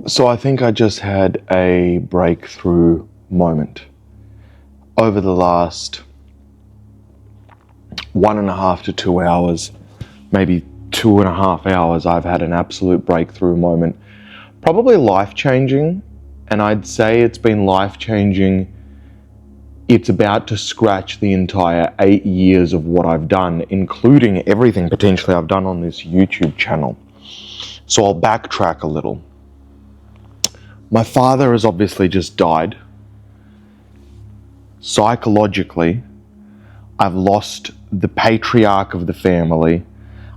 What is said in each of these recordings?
So I think I just had a breakthrough moment. Over the last 1.5 to 2 hours, maybe 2.5 hours, I've had an absolute breakthrough moment. Probably life-changing, and I'd say it's been life-changing. It's about to scratch the entire 8 years of what I've done, including everything potentially I've done on this YouTube channel. So I'll backtrack a little. My father has obviously just died. Psychologically, I've lost the patriarch of the family.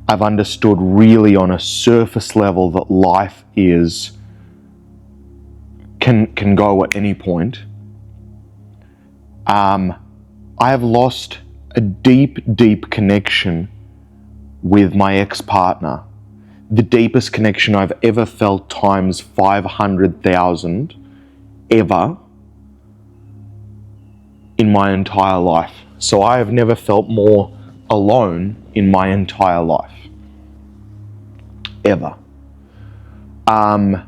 I've understood really on a surface level that life can go at any point. I have lost a deep connection with my ex-partner. The deepest connection I've ever felt times 500,000 ever in my entire life. So I have never felt more alone in my entire life. Ever. And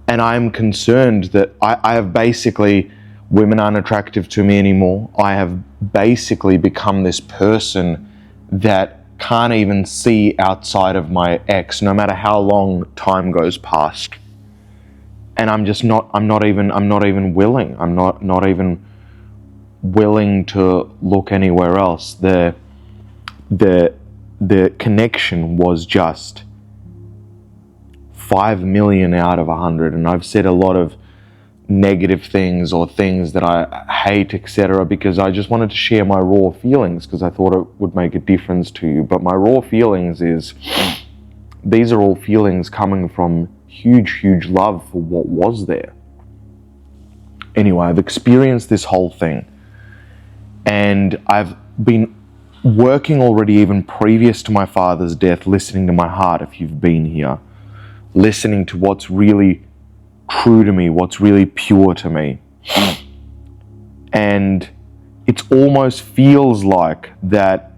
I'm concerned that I have basically, women aren't attractive to me anymore. I have basically become this person that can't even see outside of my ex, no matter how long time goes past. And I'm not even willing to look anywhere else. The connection was just 5 million out of 100, and I've said a lot of negative things or things that I hate, etc., because I just wanted to share my raw feelings because I thought it would make a difference to you. But my raw feelings is, these are all feelings coming from huge love for what was there. Anyway, I've experienced this whole thing, and I've been working already even previous to my father's death, listening to my heart, if you've been here, listening to what's really true to me, what's really pure to me. And it almost feels like that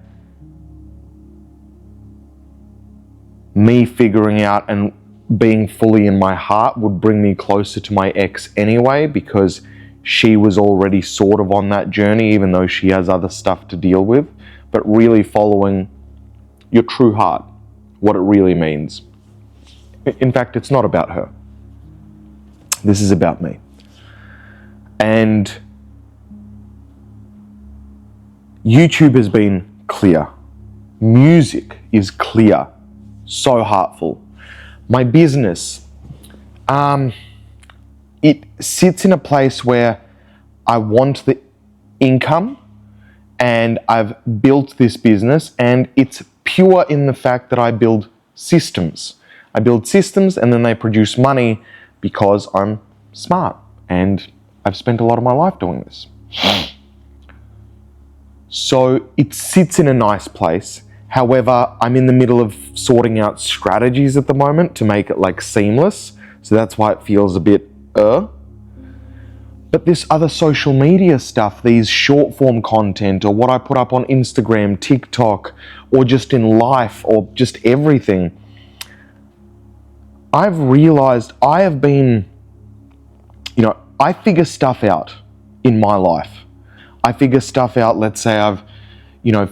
me figuring out and being fully in my heart would bring me closer to my ex anyway, because she was already sort of on that journey, even though she has other stuff to deal with. But really following your true heart, what it really means. In fact, it's not about her. This is about me. And YouTube has been clear. Music is clear. So heartful. My business, it sits in a place where I want the income, and I've built this business, and it's pure in the fact that I build systems. I build systems and then they produce money because I'm smart and I've spent a lot of my life doing this. So it sits in a nice place. However, I'm in the middle of sorting out strategies at the moment to make it like seamless. So that's why it feels a bit But this other social media stuff, these short form content, or what I put up on Instagram, TikTok, or just in life, or just everything, I've realized I have been, I figure stuff out in my life. I figure stuff out, let's say I've,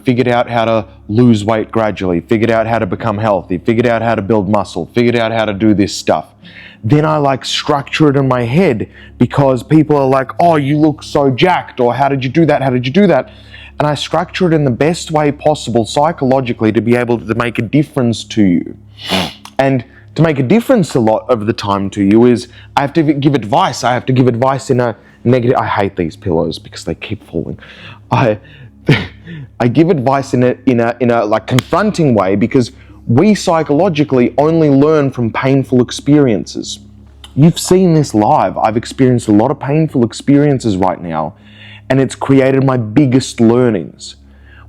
figured out how to lose weight gradually, figured out how to become healthy, figured out how to build muscle, figured out how to do this stuff. Then I structure it in my head because people are like, oh, you look so jacked, or how did you do that? How did you do that? And I structure it in the best way possible psychologically to be able to make a difference to you. And to make a difference a lot of the time to you is I have to give advice. I have to give advice in a negative. I hate these pillows because they keep falling. I give advice in a confronting way, because we psychologically only learn from painful experiences. You've seen this live. I've experienced a lot of painful experiences right now, and it's created my biggest learnings.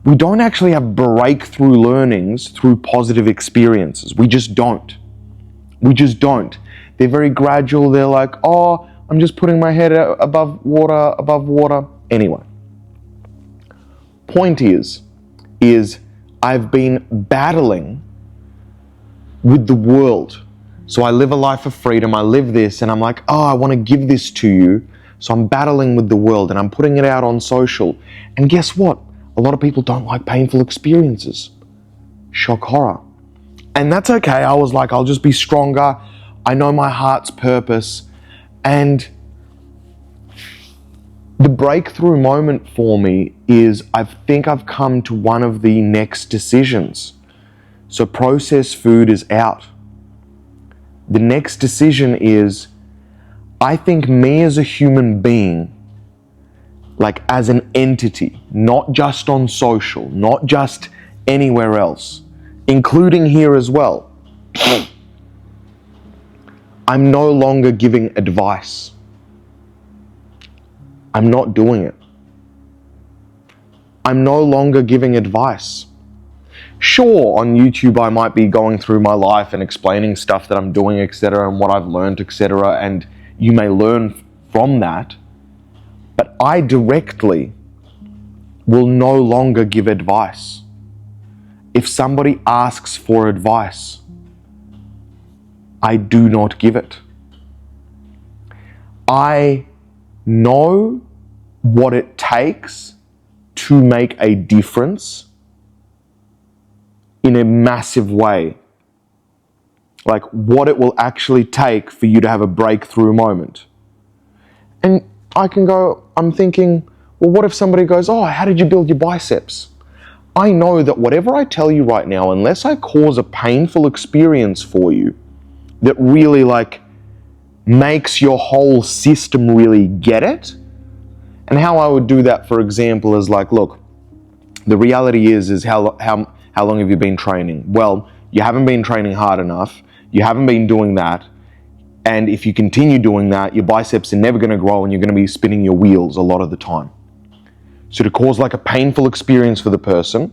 We don't actually have breakthrough learnings through positive experiences. We just don't. They're very gradual. They're like, oh, I'm just putting my head above water. Anyway, point is I've been battling with the world So I live a life of freedom, I live this, and I'm like, oh, I want to give this to you. So I'm battling with the world and I'm putting it out on social. And guess what? A lot of people don't like painful experiences. Shock horror. And that's okay. I was like, I'll just be stronger. I know my heart's purpose. And the breakthrough moment for me is I think I've come to one of the next decisions. So processed food is out. The next decision is, I think me as a human being, like as an entity, not just on social, not just anywhere else, including here as well, I'm no longer giving advice. I'm not doing it. I'm no longer giving advice. Sure, on YouTube I might be going through my life and explaining stuff that I'm doing, etc., and what I've learned, etc., and you may learn from that, but I directly will no longer give advice. If somebody asks for advice, I do not give it. I know what it takes to make a difference in a massive way. Like what it will actually take for you to have a breakthrough moment. And I can go, I'm thinking, well, what if somebody goes, oh, how did you build your biceps? I know that whatever I tell you right now, unless I cause a painful experience for you that really like makes your whole system really get it. And how I would do that, for example, is like, look, the reality is how long have you been training? Well, you haven't been training hard enough. You haven't been doing that. And if you continue doing that, your biceps are never going to grow and you're going to be spinning your wheels a lot of the time. So to cause like a painful experience for the person,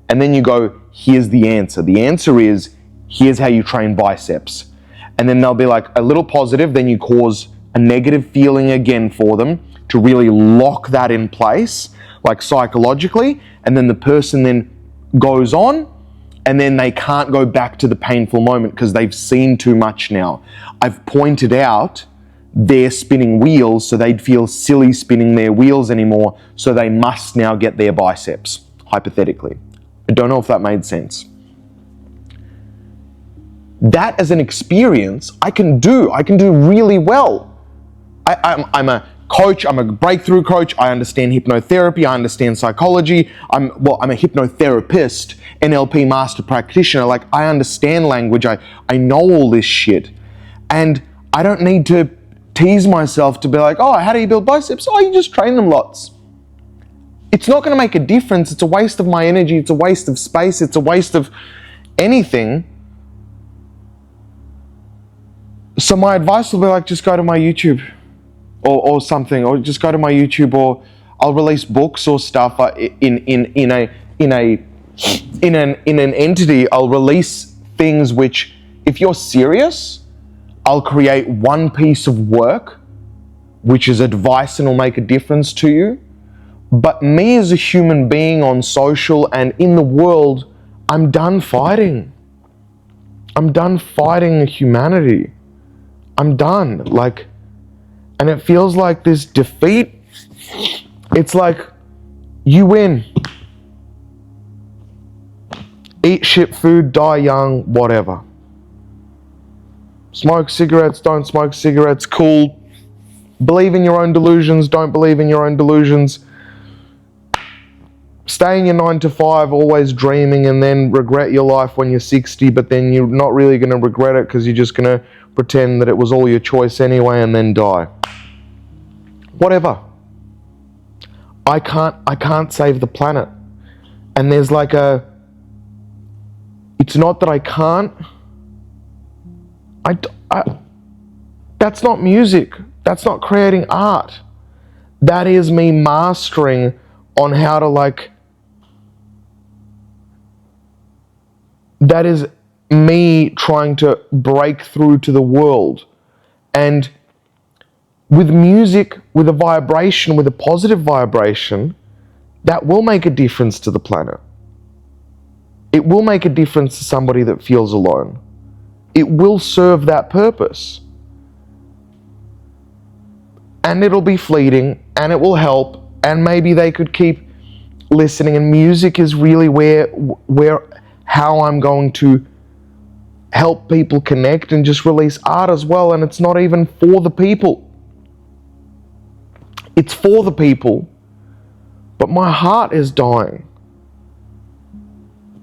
and then you go, here's the answer. The answer is, here's how you train biceps. And then they'll be like a little positive, then you cause a negative feeling again for them to really lock that in place, like psychologically, and then the person then goes on, and then they can't go back to the painful moment because they've seen too much now. I've pointed out they're spinning wheels, so they'd feel silly spinning their wheels anymore, so they must now get their biceps, hypothetically. I don't know if that made sense. That as an experience, I can do really well. I'm a coach, I'm a breakthrough coach, I understand hypnotherapy, I understand psychology, I'm a hypnotherapist, NLP master practitioner, like I understand language, I know all this shit. And I don't need to tease myself to be like, oh, how do you build biceps? Oh, you just train them lots. It's not going to make a difference, it's a waste of my energy, it's a waste of space, it's a waste of anything. So my advice will be like, just go to my YouTube. Or something, or just go to my YouTube, or I'll release books or stuff in an entity. I'll release things which, if you're serious, I'll create one piece of work which is advice and will make a difference to you. But me as a human being on social and in the world, I'm done fighting. I'm done fighting humanity. I'm done. And it feels like this defeat. It's like, you win. Eat shit food, die young, whatever. Smoke cigarettes, don't smoke cigarettes, cool. Believe in your own delusions, don't believe in your own delusions. Stay in your 9 to 5, always dreaming, and then regret your life when you're 60, but then you're not really going to regret it because you're just going to pretend that it was all your choice anyway and then die. Whatever. I can't save the planet. And there's like it's not that I can't. That's not music. That's not creating art. That is me mastering on how to that is me trying to break through to the world. And with music, with a vibration, with a positive vibration, that will make a difference to the planet. It will make a difference to somebody that feels alone. it will serve that purpose. And it'll be fleeting, and it will help, and maybe they could keep listening. And music is really how I'm going to help people connect and just release art as well. And it's not even for the people. It's for the people, but my heart is dying.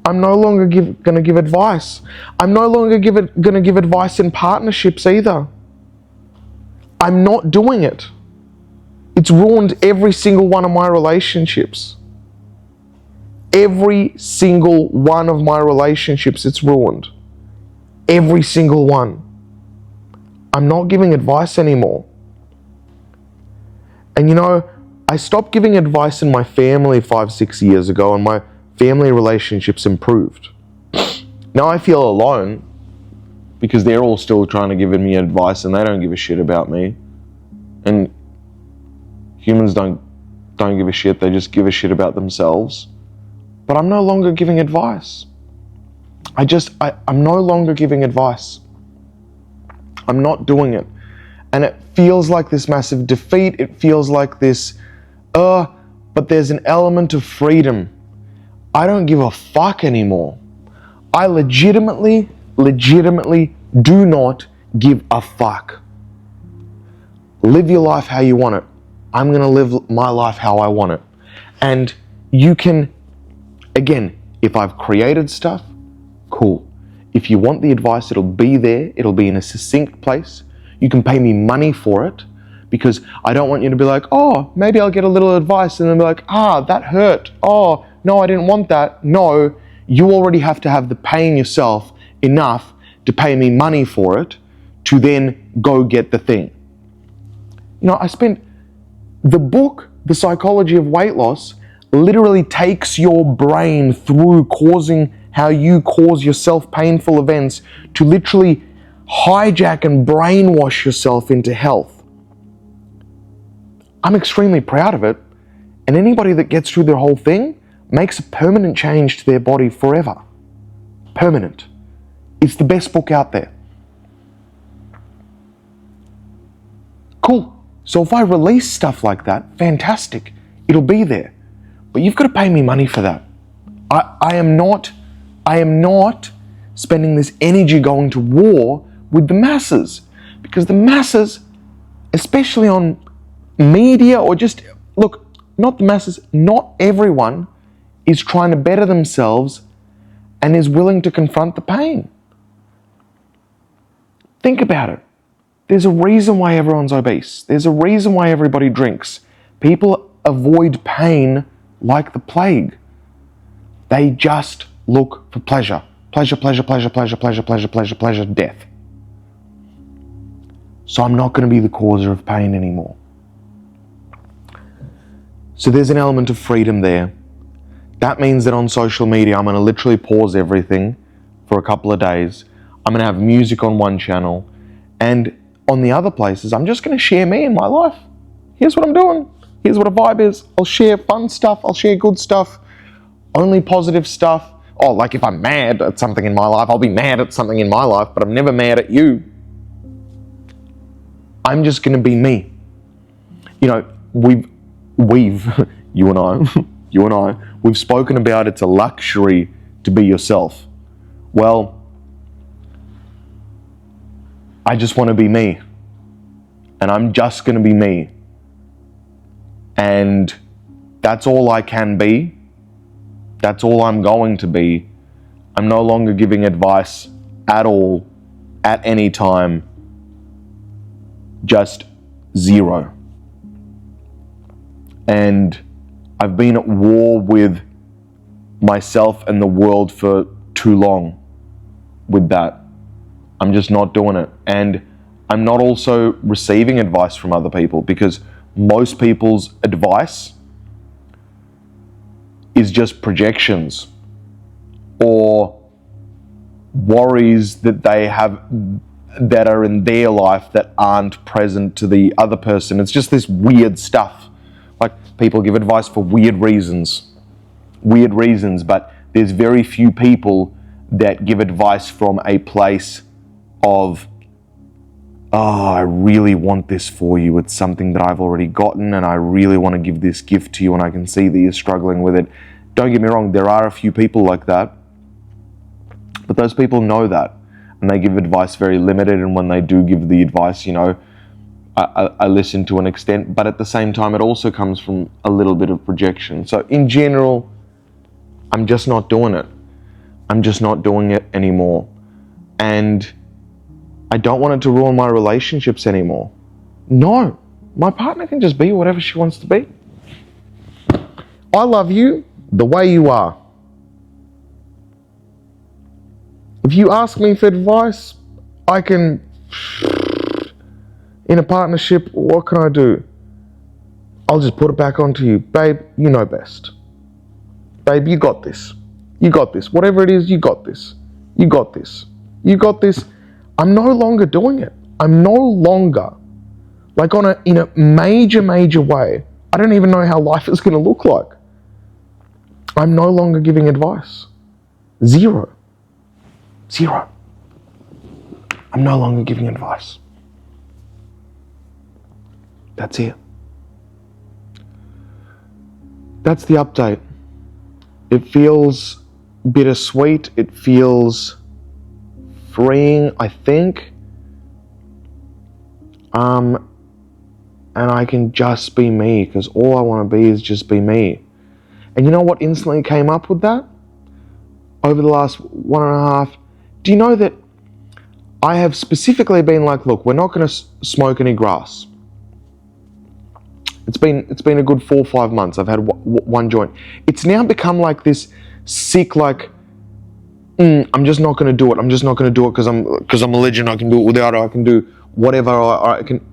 I'm no longer going to give advice. I'm no longer going to give advice in partnerships either. I'm not doing it. It's ruined every single one of my relationships. Every single one of my relationships, it's ruined. Every single one. I'm not giving advice anymore. And I stopped giving advice in my family 5-6 years ago, and my family relationships improved. Now I feel alone because they're all still trying to give me advice and they don't give a shit about me. And humans don't give a shit, they just give a shit about themselves. But I'm no longer giving advice. I'm no longer giving advice. I'm not doing it. And it feels like this massive defeat. It feels like this, but there's an element of freedom. I don't give a fuck anymore. I legitimately do not give a fuck. Live your life how you want it. I'm going to live my life how I want it. And you can, again, if I've created stuff, cool. If you want the advice, it'll be there. It'll be in a succinct place. You can pay me money for it, because I don't want you to be like, oh, maybe I'll get a little advice, and then be like, that hurt. Oh, no, I didn't want that. No, you already have to have the paying yourself enough to pay me money for it to then go get the thing. I spent the book, The Psychology of Weight Loss, literally takes your brain through causing how you cause yourself painful events to literally hijack and brainwash yourself into health. I'm extremely proud of it, and anybody that gets through their whole thing makes a permanent change to their body forever. Permanent. It's the best book out there. Cool. So if I release stuff like that, fantastic. It'll be there. But you've got to pay me money for that. I am not spending this energy going to war with the masses, because the masses, especially on media, or just, look, not the masses, not everyone is trying to better themselves and is willing to confront the pain. Think about it. There's a reason why everyone's obese. There's a reason why everybody drinks. People avoid pain like the plague. They just look for pleasure. Pleasure, pleasure, pleasure, pleasure, pleasure, pleasure, pleasure, pleasure, death. So I'm not going to be the causer of pain anymore. So there's an element of freedom there. That means that on social media, I'm going to literally pause everything for a couple of days. I'm going to have music on one channel, and on the other places, I'm just going to share me and my life. Here's what I'm doing. Here's what a vibe is. I'll share fun stuff. I'll share good stuff. Only positive stuff. Oh, like if I'm mad at something in my life, I'll be mad at something in my life, but I'm never mad at you. I'm just going to be me. You and I, we've spoken about it's a luxury to be yourself. Well, I just want to be me. And I'm just going to be me. And that's all I can be. That's all I'm going to be. I'm no longer giving advice at all, at any time. Just zero. And I've been at war with myself and the world for too long with that. I'm just not doing it. And I'm not also receiving advice from other people, because most people's advice is just projections or worries that they have that are in their life that aren't present to the other person. It's just this weird stuff. Like, people give advice for weird reasons, but there's very few people that give advice from a place of, oh, I really want this for you. It's something that I've already gotten and I really want to give this gift to you and I can see that you're struggling with it. Don't get me wrong, there are a few people like that, but those people know that and they give advice very limited, and when they do give the advice, I listen to an extent, but at the same time it also comes from a little bit of projection. So in general, I'm just not doing it. I'm just not doing it anymore. And I don't want it to ruin my relationships anymore. No, my partner can just be whatever she wants to be. I love you the way you are. If you ask me for advice, I can, in a partnership, what can I do? I'll just put it back onto you. Babe, you know best. Babe, you got this. You got this. Whatever it is, you got this. You got this. You got this. I'm no longer doing it. I'm no longer, in a major way, I don't even know how life is going to look like. I'm no longer giving advice. Zero. I'm no longer giving advice. That's it. That's the update. It feels bittersweet. It feels freeing, I think. And I can just be me, because all I want to be is just be me. And you know what instantly came up with that? Over the last 1.5, do you know that I have specifically been like, look, we're not going to smoke any grass. It's been a good 4 or 5 months. I've had one joint. It's now become like this sick, I'm just not going to do it. I'm just not going to do it because I'm a legend. I can do it without it. I can do whatever I can.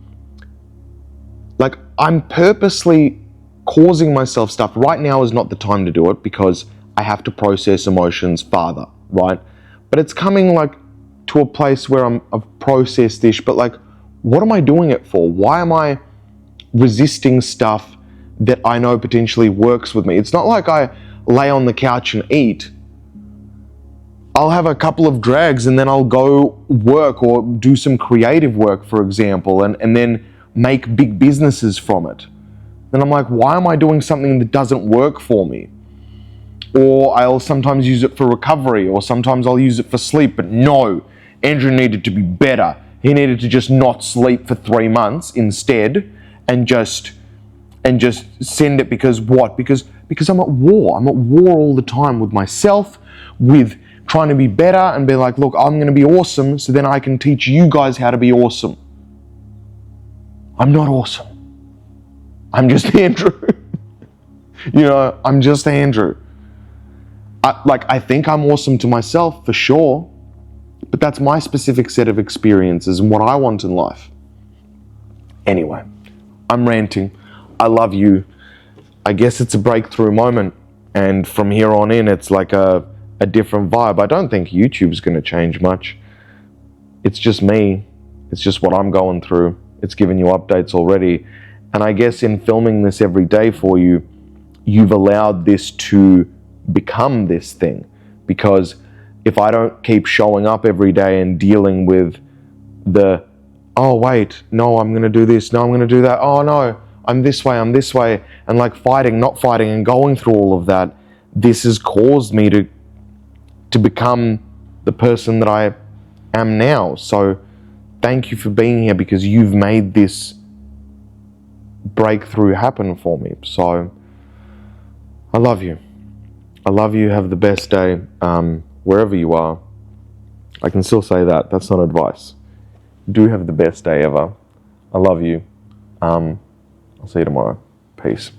Like, I'm purposely causing myself stuff. Right now is not the time to do it because I have to process emotions farther, right? But it's coming to a place where I've processed this, but what am I doing it for? Why am I resisting stuff that I know potentially works with me? It's not like I lay on the couch and eat. I'll have a couple of drags and then I'll go work or do some creative work, for example, and then make big businesses from it. Then I'm like, why am I doing something that doesn't work for me? Or I'll sometimes use it for recovery, or sometimes I'll use it for sleep. But no, Andrew needed to be better. He needed to just not sleep for 3 months instead, and just send it because what? Because I'm at war. I'm at war all the time with myself, with trying to be better and be like, look, I'm going to be awesome so then I can teach you guys how to be awesome. I'm not awesome. I'm just Andrew. I'm just Andrew. I think I'm awesome to myself for sure, but that's my specific set of experiences and what I want in life. Anyway, I'm ranting. I love you. I guess it's a breakthrough moment, and from here on in, it's like a different vibe. I don't think YouTube's going to change much. It's just me. It's just what I'm going through. It's giving you updates already. And I guess in filming this every day for you, you've allowed this to become this thing. Because if I don't keep showing up every day and dealing with the, oh wait, no, I'm going to do this, no, I'm going to do that, oh no, I'm this way, and fighting, not fighting, and going through all of that, this has caused me to become the person that I am now. So thank you for being here, because you've made this breakthrough happen for me. So I love you. I love you. Have the best day wherever you are. I can still say that. That's not advice. Do have the best day ever. I love you. I'll see you tomorrow. Peace.